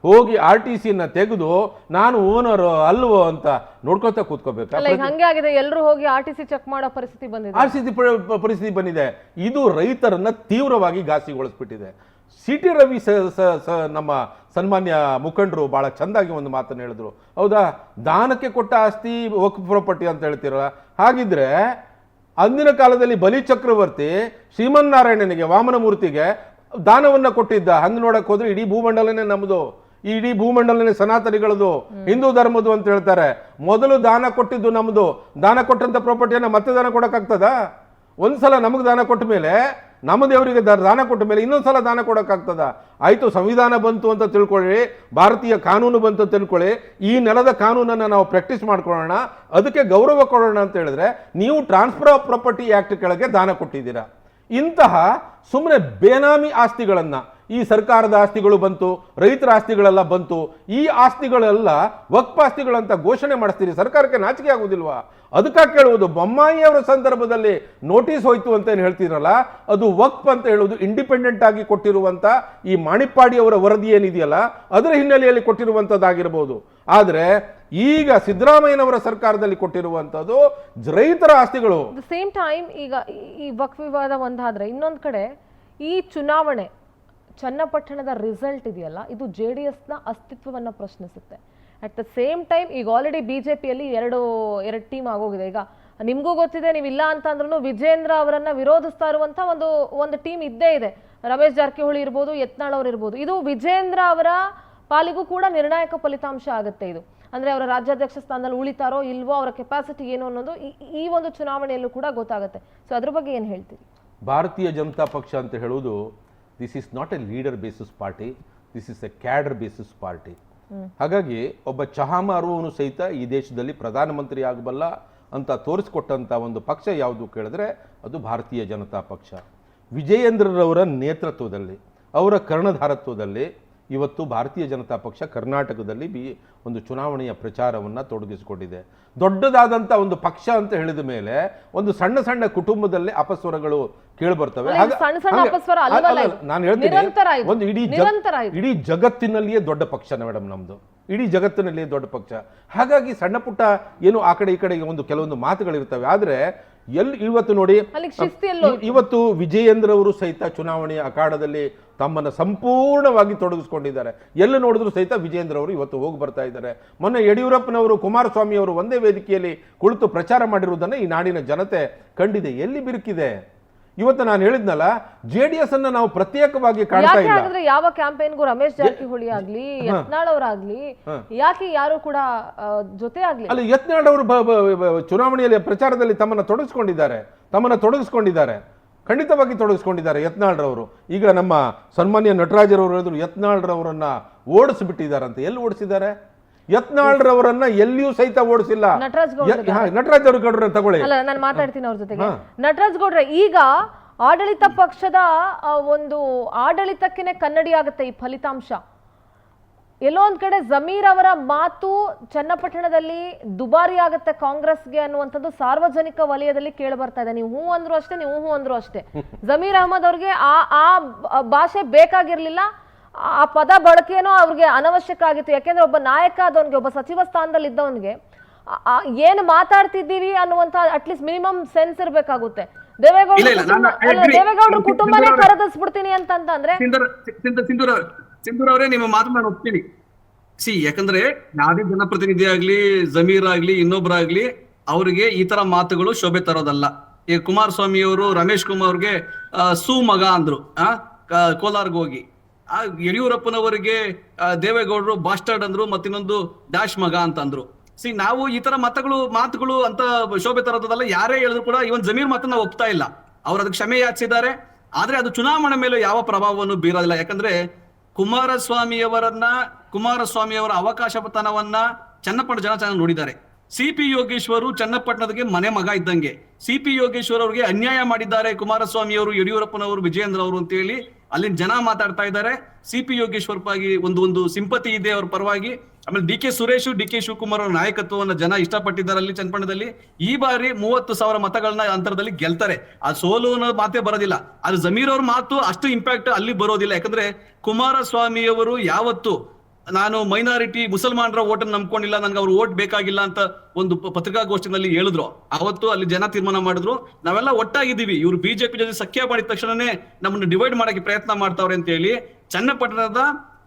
ಹೋಗಿ RTCಯನ್ನು ತೆಗೆದು ನಾನು ಓನರ್ ಅಲ್ವೋ ಅಂತ ನೋಡ್ಕೊತಾ ಕೂತ್ಕೋಬೇಕಾ? ಹಂಗೆ ಆಗಿದೆ, ಎಲ್ಲರೂ ಹೋಗಿ RTC ಚೆಕ್ ಮಾಡೋ ಪರಿಸ್ಥಿತಿ ಬಂದಿದೆ. ಇದು ರೈತರನ್ನ ತೀವ್ರವಾಗಿ ಘಾಸಿಗೊಳಿಸ್ಬಿಟ್ಟಿದೆ. CT ರವಿ ನಮ್ಮ ಸನ್ಮಾನ್ಯ ಮುಖಂಡರು ಬಹಳ ಚಂದಾಗಿ ಒಂದು ಮಾತನ್ನು ಹೇಳಿದ್ರು. ಹೌದಾ, ದಾನಕ್ಕೆ ಕೊಟ್ಟ ಆಸ್ತಿ ವಕ್ಫ್ ಪ್ರಾಪರ್ಟಿ ಅಂತ ಹೇಳ್ತಿರಲ್ಲ, ಹಾಗಿದ್ರೆ ಅಂದಿನ ಕಾಲದಲ್ಲಿ ಬಲಿ ಚಕ್ರವರ್ತಿ ಶ್ರೀಮನ್ನಾರಾಯಣನಿಗೆ ವಾಮನಮೂರ್ತಿಗೆ ದಾನವನ್ನ ಕೊಟ್ಟಿದ್ದ. ಹಂಗೆ ನೋಡಕ್ ಹೋದ್ರೆ ಇಡೀ ಭೂಮಂಡಲನೇ ನಮ್ದು, ಈ ಇಡೀ ಭೂಮಂಡಲನೇ ಸನಾತನಿಗಳದು, ಹಿಂದೂ ಧರ್ಮದ್ದು ಅಂತ ಹೇಳ್ತಾರೆ. ಮೊದಲು ದಾನ ಕೊಟ್ಟಿದ್ದು ನಮ್ದು. ದಾನ ಕೊಟ್ಟಂತ ಪ್ರಾಪರ್ಟಿಯನ್ನ ಮತ್ತೆ ದಾನ ಕೊಡಕ್ಕಾಗ್ತದ? ಒಂದ್ಸಲ ನಮಗೆ ದಾನ ಕೊಟ್ಟ ಮೇಲೆ, ನಮ್ಮ ದೇವರಿಗೆ ದಾನ ಕೊಟ್ಟ ಮೇಲೆ ಇನ್ನೊಂದ್ಸಲ ದಾನ ಕೊಡಕ್ಕಾಗ್ತದ? ಆಯ್ತು, ಸಂವಿಧಾನ ಬಂತು ಅಂತ ತಿಳ್ಕೊಳ್ಳಿ, ಭಾರತೀಯ ಕಾನೂನು ಬಂತು ಅಂತ ತಿಳ್ಕೊಳ್ಳಿ, ಈ ನೆಲದ ಕಾನೂನನ್ನು ನಾವು ಪ್ರಾಕ್ಟೀಸ್ ಮಾಡ್ಕೊಳ್ಳೋಣ, ಅದಕ್ಕೆ ಗೌರವ ಕೊಡೋಣ ಅಂತ ಹೇಳಿದ್ರೆ ನೀವು ಟ್ರಾನ್ಸ್ಫರ್ ಆಫ್ ಪ್ರಾಪರ್ಟಿ ಆಕ್ಟ್ ಕೆಳಗೆ ದಾನ ಕೊಟ್ಟಿದ್ದೀರಾ. ಇಂತಹ ಸುಮ್ಮನೆ ಬೇನಾಮಿ ಆಸ್ತಿಗಳನ್ನ, ಈ ಸರ್ಕಾರದ ಆಸ್ತಿಗಳು ಬಂತು, ರೈತರ ಆಸ್ತಿಗಳೆಲ್ಲ ಬಂತು, ಈ ಆಸ್ತಿಗಳೆಲ್ಲ ವಕ್ಫ್ ಆಸ್ತಿಗಳಂತ ಘೋಷಣೆ ಮಾಡಿಸ್ತೀರಿ, ಸರ್ಕಾರಕ್ಕೆ ನಾಚಿಕೆ ಆಗುದಿಲ್ವಾ? ಅದಕ್ಕಾಗಿ ಕೇಳುವುದು, ಬೊಮ್ಮಾಯಿ ಅವರ ಸಂದರ್ಭದಲ್ಲಿ ನೋಟಿಸ್ ಹೋಯ್ತು ಅಂತ ಏನು ಹೇಳ್ತೀರಲ್ಲ, ಅದು ವಕ್ಫ್ ಅಂತ ಹೇಳುವುದು ಇಂಡಿಪೆಂಡೆಂಟ್ ಆಗಿ ಕೊಟ್ಟಿರುವಂತ ಈ ಮಾಣಿಪ್ಪಾಡಿ ಅವರ ವರದಿ ಏನಿದೆಯಲ್ಲ ಅದರ ಹಿನ್ನೆಲೆಯಲ್ಲಿ ಕೊಟ್ಟಿರುವಂತದ್ದಾಗಿರಬಹುದು. ಆದರೆ ಈಗ ಸಿದ್ದರಾಮಯ್ಯನವರ ಸರ್ಕಾರದಲ್ಲಿ ಕೊಟ್ಟಿರುವಂತದ್ದು ರೈತರ ಆಸ್ತಿಗಳು. ಸೇಮ್ ಟೈಮ್ ಈಗ ಈ ವಕ್ಫ್ ವಿವಾದ ಒಂದಾದ್ರೆ, ಇನ್ನೊಂದು ಕಡೆ ಈ ಚುನಾವಣೆ ಚನ್ನಪಟ್ಟಣದ ರಿಸಲ್ಟ್ ಇದೆಯಲ್ಲ, ಇದು JDSನ ಅಸ್ತಿತ್ವವನ್ನು ಪ್ರಶ್ನಿಸುತ್ತೆ. ಅಟ್ ದ ಸೇಮ್ ಟೈಮ್ ಈಗ ಆಲ್ರೆಡಿ BJPಯಲ್ಲಿ ಎರಡು ಟೀಮ್ ಆಗೋಗಿದೆ. ಈಗ ನಿಮಗೂ ಗೊತ್ತಿದೆ, ನೀವಿಲ್ಲ ಅಂತ ಅಂದ್ರೂ ವಿಜೇಂದ್ರ ಅವರನ್ನ ವಿರೋಧಿಸ್ತಾ ಇರುವಂತ ಒಂದು ಟೀಮ್ ಇದ್ದೇ ಇದೆ. ರಮೇಶ್ ಜಾರಕಿಹೊಳಿ ಇರ್ಬೋದು, ಯತ್ನಾಳ್ ಅವರು ಇರ್ಬೋದು. ಇದು ವಿಜೇಂದ್ರ ಅವರ ಪಾಲಿಗೂ ಕೂಡ ನಿರ್ಣಾಯಕ ಫಲಿತಾಂಶ ಆಗುತ್ತೆ. ಇದು ಅಂದ್ರೆ ಅವರ ರಾಜ್ಯಾಧ್ಯಕ್ಷ ಸ್ಥಾನದಲ್ಲಿ ಉಳಿತಾರೋ ಇಲ್ವೋ, ಅವರ ಕೆಪಾಸಿಟಿ ಏನು ಅನ್ನೋದು ಈ ಒಂದು ಚುನಾವಣೆಯಲ್ಲೂ ಕೂಡ ಗೊತ್ತಾಗುತ್ತೆ. ಸೊ ಅದ್ರ ಬಗ್ಗೆ ಏನು ಹೇಳ್ತೀರಿ? ಭಾರತೀಯ ಜನತಾ ಪಕ್ಷ ಅಂತ ಹೇಳುವುದು, this is not A leader basis party, this is A cadre basis party. ಹಾಗಾಗಿ ಒಬ್ಬ ಚಹಾ ಮಾರುವವನು ಸಹಿತ ಈ ದೇಶದಲ್ಲಿ ಪ್ರಧಾನಮಂತ್ರಿ ಆಗಬಲ್ಲ ಅಂತ ತೋರಿಸ್ಕೊಟ್ಟಂತ ಒಂದು ಪಕ್ಷ ಯಾವುದು ಕೇಳಿದ್ರೆ ಅದು ಭಾರತೀಯ ಜನತಾ ಪಕ್ಷ. ವಿಜಯೇಂದ್ರರವರ ನೇತೃತ್ವದಲ್ಲಿ, ಅವರ ಕರ್ಣಧಾರತ್ವದಲ್ಲಿ ಇವತ್ತು ಭಾರತೀಯ ಜನತಾ ಪಕ್ಷ ಕರ್ನಾಟಕದಲ್ಲಿ ಒಂದು ಚುನಾವಣೆಯ ಪ್ರಚಾರವನ್ನು ತೊಡಗಿಸಿಕೊಂಡಿದೆ. ದೊಡ್ಡದಾದಂಥ ಒಂದು ಪಕ್ಷ ಅಂತ ಹೇಳಿದ ಮೇಲೆ ಒಂದು ಸಣ್ಣ ಸಣ್ಣ ಕುಟುಂಬದಲ್ಲಿ ಅಪಸ್ವರಗಳು ಕೇಳಿಬರ್ತವೆ. ನಾನು ಹೇಳ್ತೀನಿ, ಒಂದು ಇಡೀ ಜಗತ್ತಿನಲ್ಲಿಯೇ ದೊಡ್ಡ ಪಕ್ಷ ಮೇಡಮ್ ನಮ್ದು, ಇಡೀ ಜಗತ್ತಿನಲ್ಲಿಯೇ ದೊಡ್ಡ ಪಕ್ಷ. ಹಾಗಾಗಿ ಸಣ್ಣ ಪುಟ್ಟ ಏನು ಆ ಕಡೆ ಈ ಕಡೆ ಒಂದು ಕೆಲವೊಂದು ಮಾತುಗಳಿರ್ತವೆ. ಆದ್ರೆ ಇವತ್ತು ನೋಡಿ, ಇವತ್ತು ವಿಜಯೇಂದ್ರ ಅವರು ಸಹಿತ ಚುನಾವಣೆಯ ಅಖಾಡದಲ್ಲಿ ತಮ್ಮನ್ನು ಸಂಪೂರ್ಣವಾಗಿ ತೊಡಗಿಸ್ಕೊಂಡಿದ್ದಾರೆ. ಎಲ್ಲಿ ನೋಡಿದ್ರು ಸಹಿತ ವಿಜಯೇಂದ್ರ ಅವರು ಇವತ್ತು ಹೋಗಿ ಬರ್ತಾ ಇದ್ದಾರೆ. ಮೊನ್ನೆ ಯಡಿಯೂರಪ್ಪನವರು, ಕುಮಾರಸ್ವಾಮಿ ಅವರು ಒಂದೇ ವೇದಿಕೆಯಲ್ಲಿ ಕುಳಿತು ಪ್ರಚಾರ ಮಾಡಿರುವುದನ್ನು ಈ ನಾಡಿನ ಜನತೆ ಕಂಡಿದೆ. ಎಲ್ಲಿ ಬಿರುಕಿದೆ? ಇವತ್ತು ನಾನು ಹೇಳಿದ್ನಲ್ಲ, JDS ಅನ್ನ ನಾವು ಪ್ರತ್ಯೇಕವಾಗಿ ಕಾಣ್ತಾ ಇಲ್ಲ. ಯಾವ ಕ್ಯಾಂಪೇನ್ಗೂ ರಮೇಶ್ ಜಾರಕಿಹೊಳಿ ಆಗ್ಲಿ, ಯತ್ನಾಳ್ ಅವರಾಗ್ಲಿ, ಯಾಕೆ ಯಾರು ಕೂಡ ಜೊತೆ ಆಗ್ಲಿ? ಅಲ್ಲಿ ಯತ್ನಾಳ್ ಅವರು ಚುನಾವಣೆಯಲ್ಲಿ ಪ್ರಚಾರದಲ್ಲಿ ತಮ್ಮನ್ನ ತೊಡಗಿಸ್ಕೊಂಡಿದ್ದಾರೆ, ಖಂಡಿತವಾಗಿ ತೊಡಗಿಸ್ಕೊಂಡಿದ್ದಾರೆ ಯತ್ನಾಳ್ ರವರು. ಈಗ ನಮ್ಮ ಸನ್ಮಾನ್ಯ ನಟರಾಜರವರು ಹೇಳಿದ್ರು, ಯತ್ನಾಳ್ ರವರನ್ನ ಓಡಿಸ್ಬಿಟ್ಟಿದ್ದಾರಂತೆ. ಎಲ್ಲಿ ಓಡಿಸಿದ್ದಾರೆ? ಯತ್ನಾಳ್ ರವರನ್ನ ಎಲ್ಲಿಯೂ ಸಹಿತ ಓಡಿಸಿಲ್ಲ. ನಟರಾಜ್ ಗೌಡ್ರ ತಗೊಳ್ಳಿ, ನಾನು ಮಾತಾಡ್ತೀನಿ ಅವ್ರ ಜೊತೆಗೆ. ನಟರಾಜ್ ಗೌಡ್ರೆ, ಈಗ ಆಡಳಿತ ಪಕ್ಷದ ಒಂದು ಆಡಳಿತಕ್ಕೆ ಕನ್ನಡಿ ಆಗುತ್ತೆ ಈ ಫಲಿತಾಂಶ. ಎಲ್ಲೋ ಒಂದ್ ಕಡೆ ಜಮೀರ್ ಅವರ ಮಾತು ಚನ್ನಪಟ್ಟಣದಲ್ಲಿ ದುಬಾರಿ ಆಗುತ್ತೆ ಕಾಂಗ್ರೆಸ್ಗೆ ಅನ್ನುವಂಥದ್ದು ಸಾರ್ವಜನಿಕ ವಲಯದಲ್ಲಿ ಕೇಳಿ ಬರ್ತಾ ಇದೆ. ನೀವು ಹೂ ಅಂದ್ರು ಅಷ್ಟೇ, ನೀವು ಹೂ ಅಂದ್ರು ಅಷ್ಟೇ. ಜಮೀರ್ ಅಹಮದ್ ಅವ್ರಿಗೆ ಆ ಭಾಷೆ ಬೇಕಾಗಿರ್ಲಿಲ್ಲ, ಆ ಪದ ಬಳಕೆನೋ ಅವ್ರಿಗೆ ಅನವಶ್ಯಕ ಆಗಿತ್ತು. ಯಾಕೆಂದ್ರೆ ಒಬ್ಬ ನಾಯಕ ಆದವನ್ಗೆ, ಒಬ್ಬ ಸಚಿವ ಸ್ಥಾನದಲ್ಲಿ ಇದ್ದವನ್ಗೆ ಏನು ಮಾತಾಡ್ತಿದ್ದೀವಿ ಅನ್ನುವಂತ ಅಟ್ಲೀಸ್ಟ್ ಮಿನಿಮಮ್ ಸೆನ್ಸ್ ಇರ್ಬೇಕಾಗುತ್ತೆ. ದೇವೇಗೌಡರು ಕುಟುಂಬನೇ ಕರೆದಿಸ್ಬಿಡ್ತೀನಿ ಅಂತಂದ್ರೆ ಸಿಂಧೂರ್ ಅವರೇ, ನಿಮ್ಮ ಮಾತು ನಾನು ಒಪ್ತೀನಿ. ಯಾಕಂದ್ರೆ ಯಾವುದೇ ಜನಪ್ರತಿನಿಧಿ ಆಗ್ಲಿ, ಜಮೀರ್ ಆಗ್ಲಿ, ಇನ್ನೊಬ್ರಾಗ್ಲಿ, ಅವ್ರಿಗೆ ಈ ತರ ಮಾತುಗಳು ಶೋಭೆ ತರೋದಲ್ಲ. ಈಗ ಕುಮಾರಸ್ವಾಮಿ ಅವರು ರಮೇಶ್ ಕುಮಾರ್ ಅವ್ರಿಗೆ ಸೂ ಮಗ ಅಂದ್ರು ಕೋಲಾರ್ಗೆ ಹೋಗಿ. ಯಡಿಯೂರಪ್ಪನವರಿಗೆ ದೇವೇಗೌಡರು ಬಾಸ್ಟರ್ಡ್ ಅಂದ್ರು, ಮತ್ತಿನ್ನೊಂದು ಡ್ಯಾಶ್ ಮಗ ಅಂತ ಅಂದ್ರು. ನಾವು ಈ ತರ ಮಾತುಗಳು ಅಂತ ಶೋಭೆ ತರೋದಲ್ಲ. ಯಾರೇ ಹೇಳಿದ್ರು ಕೂಡ ಇವನ್ ಜಮೀರ್ ಮಾತನ್ನ ನಾವು ಒಪ್ತಾ ಇಲ್ಲ. ಅವ್ರು ಅದಕ್ಕೆ ಕ್ಷಮೆ ಯಾಚಿಸಿದ್ದಾರೆ. ಆದ್ರೆ ಅದು ಚುನಾವಣೆ ಮೇಲೆ ಯಾವ ಪ್ರಭಾವವನ್ನು ಬೀರೋದಿಲ್ಲ. ಯಾಕಂದ್ರೆ ಕುಮಾರಸ್ವಾಮಿಯವರ ಅವಕಾಶತನವನ್ನ ಚನ್ನಪಟ್ಟಣ ಜನ ಚೆನ್ನಾಗಿ ನೋಡಿದ್ದಾರೆ. CP ಯೋಗೇಶ್ವರು ಚನ್ನಪಟ್ಟಣಕ್ಕೆ ಮನೆ ಮಗ ಇದ್ದಂಗೆ. CP ಯೋಗೇಶ್ವರ್ ಅವ್ರಿಗೆ ಅನ್ಯಾಯ ಮಾಡಿದ್ದಾರೆ ಕುಮಾರಸ್ವಾಮಿ ಅವರು, ಯಡಿಯೂರಪ್ಪನವರು, ವಿಜಯೇಂದ್ರ ಅವರು ಅಂತ ಹೇಳಿ ಅಲ್ಲಿನ ಜನ ಮಾತಾಡ್ತಾ ಇದ್ದಾರೆ. CP ಯೋಗೇಶ್ವರ್ ಪರವಾಗಿ ಒಂದು ಸಿಂಪತಿ ಇದೆ ಅವ್ರ ಪರವಾಗಿ. ಆಮೇಲೆ DK ಸುರೇಶ್, DK ಶಿವಕುಮಾರ್ ಅವರ ನಾಯಕತ್ವವನ್ನು ಜನ ಇಷ್ಟಪಟ್ಟಿದ್ದಾರೆ ಅಲ್ಲಿ ಚನ್ನಪಟ್ಟಣದಲ್ಲಿ. ಈ ಬಾರಿ 30,000 ಮತಗಳನ್ನ ಅಂತರದಲ್ಲಿ ಗೆಲ್ತಾರೆ. ಆ ಸೋಲು ಅನ್ನೋ ಮಾತೇ ಬರೋದಿಲ್ಲ. ಆದ್ರೆ ಜಮೀರ್ ಅವ್ರ ಮಾತು ಅಷ್ಟು ಇಂಪ್ಯಾಕ್ಟ್ ಅಲ್ಲಿ ಬರೋದಿಲ್ಲ. ಯಾಕಂದ್ರೆ ಕುಮಾರಸ್ವಾಮಿ ಅವರು ಯಾವತ್ತು ನಾನು ಮೈನಾರಿಟಿ ಮುಸಲ್ಮಾನರ ಓಟನ್ನು ನಂಬ್ಕೊಂಡಿಲ್ಲ, ನನ್ಗೆ ಅವ್ರು ಓಟ್ ಬೇಕಾಗಿಲ್ಲ ಅಂತ ಒಂದು ಪತ್ರಿಕಾಗೋಷ್ಠಿನಲ್ಲಿ ಹೇಳಿದ್ರು. ಅವತ್ತು ಅಲ್ಲಿ ಜನ ತೀರ್ಮಾನ ಮಾಡಿದ್ರು, ನಾವೆಲ್ಲ ಒಟ್ಟಾಗಿದ್ದೀವಿ, ಇವ್ರು BJP ಜೊತೆ ಸಖ್ಯ ಮಾಡಿದ ತಕ್ಷಣನೇ ನಮ್ಮನ್ನು ಡಿವೈಡ್ ಮಾಡಕ್ಕೆ ಪ್ರಯತ್ನ ಮಾಡ್ತಾವ್ರೆ ಅಂತ ಹೇಳಿ ಚನ್ನಪಟ್ಟಣದ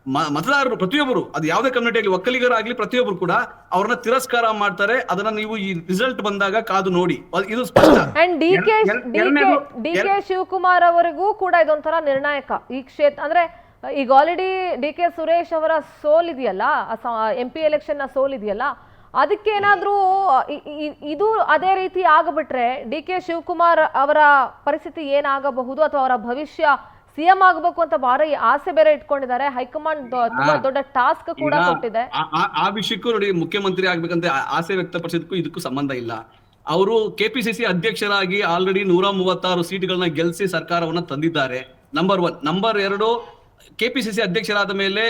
ಮತದಾರರು ಪ್ರತಿಯೊಬ್ಬರು, ಅದು ಯಾವುದೇ ಕಮ್ಯುನಿಟಿ ಆಗಲಿ, ಒಕ್ಕಲಿಗರಾಗ್ಲಿ, ಪ್ರತಿಯೊಬ್ಬರು ಕೂಡ ಅವ್ರನ್ನ ತಿರಸ್ಕಾರ ಮಾಡ್ತಾರೆ. ಅದನ್ನ ನೀವು ಈ ರಿಸಲ್ಟ್ ಬಂದಾಗ ಕಾದು ನೋಡಿ, ಇದು ಸ್ಪಷ್ಟ. ಅಂಡ್ ಡಿ ಕೆ ಶಿವಕುಮಾರ್ ಅವರಿಗೂ ಕೂಡ ಇದೊಂಥರ ನಿರ್ಣಾಯಕ ಈ ಕ್ಷೇತ್ರ. ಅಂದ್ರೆ ಈಗ ಆಲ್ರೆಡಿ ಡಿ ಕೆ ಸುರೇಶ್ ಅವರ ಸೋಲಿದೆಯಲ್ಲ, MP ಎಲೆಕ್ಷನ್ ನ ಸೋಲಿದೆಯಲ್ಲ, ಅದಕ್ಕೇನಾದ್ರೂ ಇದು ಅದೇ ರೀತಿ ಆಗಬಿಟ್ರೆ ಡಿ ಕೆ ಶಿವಕುಮಾರ್ ಅವರ ಪರಿಸ್ಥಿತಿ ಏನಾಗಬಹುದು, ಅಥವಾ ಅವರ ಭವಿಷ್ಯ CM ಆಗಬೇಕು ಅಂತ ಭಾರಿ ಆಸೆ ಬೇರೆ ಇಟ್ಕೊಂಡಿದ್ದಾರೆ. ಹೈಕಮಾಂಡ್ ತುಂಬಾ ದೊಡ್ಡ ಟಾಸ್ಕ್ ಕೂಡ ಕೊಟ್ಟಿದೆ. ಆ ವಿಷಯಕ್ಕೂ ನೋಡಿ, ಮುಖ್ಯಮಂತ್ರಿ ಆಗ್ಬೇಕಂತ ಆಸೆ ವ್ಯಕ್ತಪಡಿಸಿದಕ್ಕೂ ಇದಕ್ಕೂ ಸಂಬಂಧ ಇಲ್ಲ. ಅವರು KPCC ಅಧ್ಯಕ್ಷರಾಗಿ ಆಲ್ರೆಡಿ 136 ಸೀಟ್ಗಳನ್ನ ಗೆಲ್ಲಿಸಿ ಸರ್ಕಾರವನ್ನ ತಂದಿದ್ದಾರೆ. ನಂಬರ್ 1. ನಂಬರ್ 2, KPCC ಅಧ್ಯಕ್ಷರಾದ ಮೇಲೆ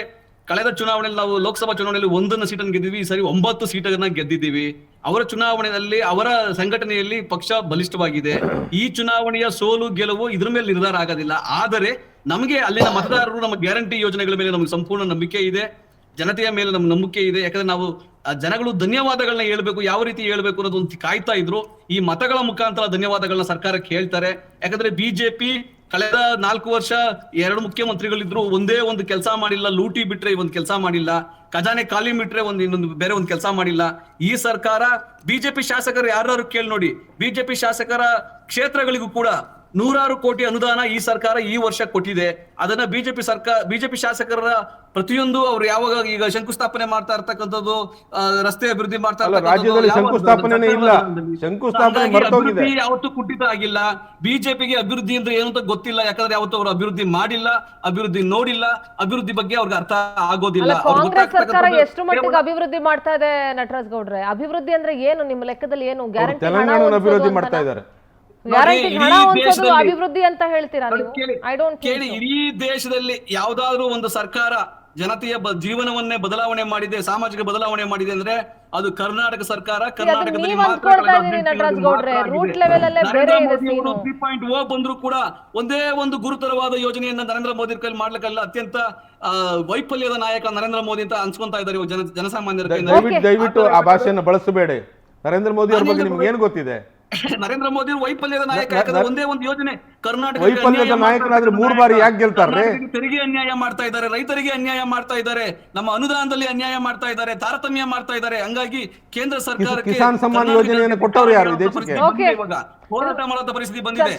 ಕಳೆದ ಚುನಾವಣೆಯಲ್ಲಿ ನಾವು ಲೋಕಸಭಾ ಚುನಾವಣೆಯಲ್ಲಿ 1 ಸೀಟನ್ನು ಗೆದ್ದಿದ್ವಿ, ಈ ಸರಿ 9 ಸೀಟನ್ನ ಗೆದ್ದಿದ್ದೀವಿ. ಅವರ ಚುನಾವಣೆಯಲ್ಲಿ, ಅವರ ಸಂಘಟನೆಯಲ್ಲಿ ಪಕ್ಷ ಬಲಿಷ್ಠವಾಗಿದೆ. ಈ ಚುನಾವಣೆಯ ಸೋಲು ಗೆಲುವು ಇದ್ರ ಮೇಲೆ ನಿರ್ಧಾರ ಆಗೋದಿಲ್ಲ. ಆದರೆ ನಮಗೆ ಅಲ್ಲಿನ ಮತದಾರರು ನಮ್ಮ ಗ್ಯಾರಂಟಿ ಯೋಜನೆಗಳ ಮೇಲೆ ನಮಗೆ ಸಂಪೂರ್ಣ ನಂಬಿಕೆ ಇದೆ, ಜನತೆಯ ಮೇಲೆ ನಮ್ಮ ನಂಬಿಕೆ ಇದೆ. ಯಾಕಂದ್ರೆ ನಾವು ಜನಗಳು ಧನ್ಯವಾದಗಳನ್ನ ಹೇಳ್ಬೇಕು, ಯಾವ ರೀತಿ ಹೇಳ್ಬೇಕು ಅನ್ನೋದು ಒಂದು ಕಾಯ್ತಾ ಇದ್ರು. ಈ ಮತಗಳ ಮುಖಾಂತರ ಧನ್ಯವಾದಗಳನ್ನ ಸರ್ಕಾರಕ್ಕೆ ಹೇಳ್ತಾರೆ. ಯಾಕಂದ್ರೆ ಬಿಜೆಪಿ ಕಳೆದ 4 ವರ್ಷ 2 ಮುಖ್ಯಮಂತ್ರಿಗಳಿದ್ರು, ಒಂದೇ ಒಂದು ಕೆಲಸ ಮಾಡಿಲ್ಲ. ಲೂಟಿ ಬಿಟ್ರೆ ಒಂದು ಕೆಲಸ ಮಾಡಿಲ್ಲ, ಖಜಾನೆ ಖಾಲಿ ಬಿಟ್ರೆ ಇನ್ನೊಂದು ಬೇರೆ ಒಂದು ಕೆಲಸ ಮಾಡಿಲ್ಲ. ಈ ಸರ್ಕಾರ ಬಿಜೆಪಿ ಶಾಸಕರು ಯಾರು ಕೇಳಿ ನೋಡಿ, ಬಿಜೆಪಿ ಶಾಸಕರ ಕ್ಷೇತ್ರಗಳಿಗೂ ಕೂಡ 100 ಕೋಟಿ ಅನುದಾನ ಈ ಸರ್ಕಾರ ಈ ವರ್ಷ ಕೊಟ್ಟಿದೆ. ಅದನ್ನ ಬಿಜೆಪಿ ಶಾಸಕರ ಪ್ರತಿಯೊಂದು ಅವ್ರು ಯಾವಾಗ ಈಗ ಶಂಕುಸ್ಥಾಪನೆ ಮಾಡ್ತಾ ಇರ್ತಕ್ಕಂಥದ್ದು, ರಸ್ತೆ ಅಭಿವೃದ್ಧಿ ಮಾಡ್ತಾ ರಾಜ್ಯದಲ್ಲಿ ಶಂಕುಸ್ಥಾಪನೆ ಇಲ್ಲ, ಶಂಕುಸ್ಥಾಪನೆ ಮರ್ತೋಗಿದೆ. ಯಾವತ್ತೂ ಕುಂಠಿತ ಆಗಿಲ್ಲ. ಬಿಜೆಪಿಗೆ ಅಭಿವೃದ್ಧಿ ಅಂದ್ರೆ ಏನು ಅಂತ ಗೊತ್ತಿಲ್ಲ, ಯಾಕಂದ್ರೆ ಯಾವತ್ತೂ ಅವರು ಅಭಿವೃದ್ಧಿ ಮಾಡಿಲ್ಲ, ಅಭಿವೃದ್ಧಿ ನೋಡಿಲ್ಲ, ಅಭಿವೃದ್ಧಿ ಬಗ್ಗೆ ಅವ್ರಿಗೆ ಅರ್ಥ ಆಗೋದಿಲ್ಲ. ಕಾಂಗ್ರೆಸ್ ಸರ್ಕಾರ ಎಷ್ಟು ಮಟ್ಟಿಗೆ ಅಭಿವೃದ್ಧಿ ಮಾಡ್ತಾ ಇದೆ ನಟರಾಜ್ ಗೌಡ್ರೆ? ಅಭಿವೃದ್ಧಿ ಅಂದ್ರೆ ಏನು ನಿಮ್ಮ ಲೆಕ್ಕದಲ್ಲಿ? ಏನು ಗ್ಯಾರಂಟಿ ತೆಲಂಗಾಣ ಅಭಿವೃದ್ಧಿ ಮಾಡ್ತಾ ಇದ್ದಾರೆ, ಅಭಿವೃದ್ಧಿ ಅಂತ ಹೇಳ್ತೀರಾ ನೀವು? ಐ ಡೋಂಟ್ ಕೇಳಿ, ಇಡೀ ದೇಶದಲ್ಲಿ ಯಾವ್ದಾದ್ರು ಒಂದು ಸರ್ಕಾರ ಜನತೆಯ ಜೀವನವನ್ನೇ ಬದಲಾವಣೆ ಮಾಡಿದೆ, ಸಾಮಾಜಿಕ ಬದಲಾವಣೆ ಮಾಡಿದೆ ಅಂದ್ರೆ ಅದು ಕರ್ನಾಟಕ ಸರ್ಕಾರ. ಕರ್ನಾಟಕದಲ್ಲಿ 3.0 ಬಂದ್ರು ಕೂಡ ಒಂದೇ ಒಂದು ಗುರುತರವಾದ ಯೋಜನೆಯನ್ನ ನರೇಂದ್ರ ಮೋದಿ ಕೈಲಿ ಮಾಡ್ಲಿಕ್ಕಲ್ಲ. ಅತ್ಯಂತ ವೈಫಲ್ಯದ ನಾಯಕ ನರೇಂದ್ರ ಮೋದಿ ಅಂತ ಅನ್ಸ್ಕೊಂತಾ ಇದ್ದಾರೆ ಜನಸಾಮಾನ್ಯರ. ದಯವಿಟ್ಟು ಆ ಭಾಷೆಯನ್ನು ಬಳಸಬೇಡಿ. ನರೇಂದ್ರ ಮೋದಿ ಅವ್ರ ಬಗ್ಗೆ ನಿಮ್ಗೆ ಏನು ಗೊತ್ತಿದೆ? ನರೇಂದ್ರ ಮೋದಿ ವೈಫಲ್ಯದ ನಾಯಕ. ಒಂದೇ ಒಂದು ಯೋಜನೆ ಕರ್ನಾಟಕ ವೈಫಲ್ಯದ ನಾಯಕರಾದ್ರೆ 3 ಬಾರಿ ಯಾಕೆ ಗೆಲ್ತಾರೆ? ತೆರಿಗೆ ಅನ್ಯಾಯ ಮಾಡ್ತಾ ಇದ್ದಾರೆ, ರೈತರಿಗೆ ಅನ್ಯಾಯ ಮಾಡ್ತಾ ಇದ್ದಾರೆ, ನಮ್ಮ ಅನುದಾನದಲ್ಲಿ ಅನ್ಯಾಯ ಮಾಡ್ತಾ ಇದ್ದಾರೆ, ತಾರತಮ್ಯ ಮಾಡ್ತಾ ಇದ್ದಾರೆ. ಹಂಗಾಗಿ ಕೇಂದ್ರ ಸರ್ಕಾರಕ್ಕೆ ಕಿಸಾನ್ ಸಮ್ಮಾನ್ ಯೋಜನೆಯನ್ನು ಕೊಟ್ಟವರು ಯಾರು ದೇಶಕ್ಕೆ? ಇವಾಗ ಹೋರಾಟ ಮಾಡುವಂತ ಪರಿಸ್ಥಿತಿ ಬಂದಿದೆ.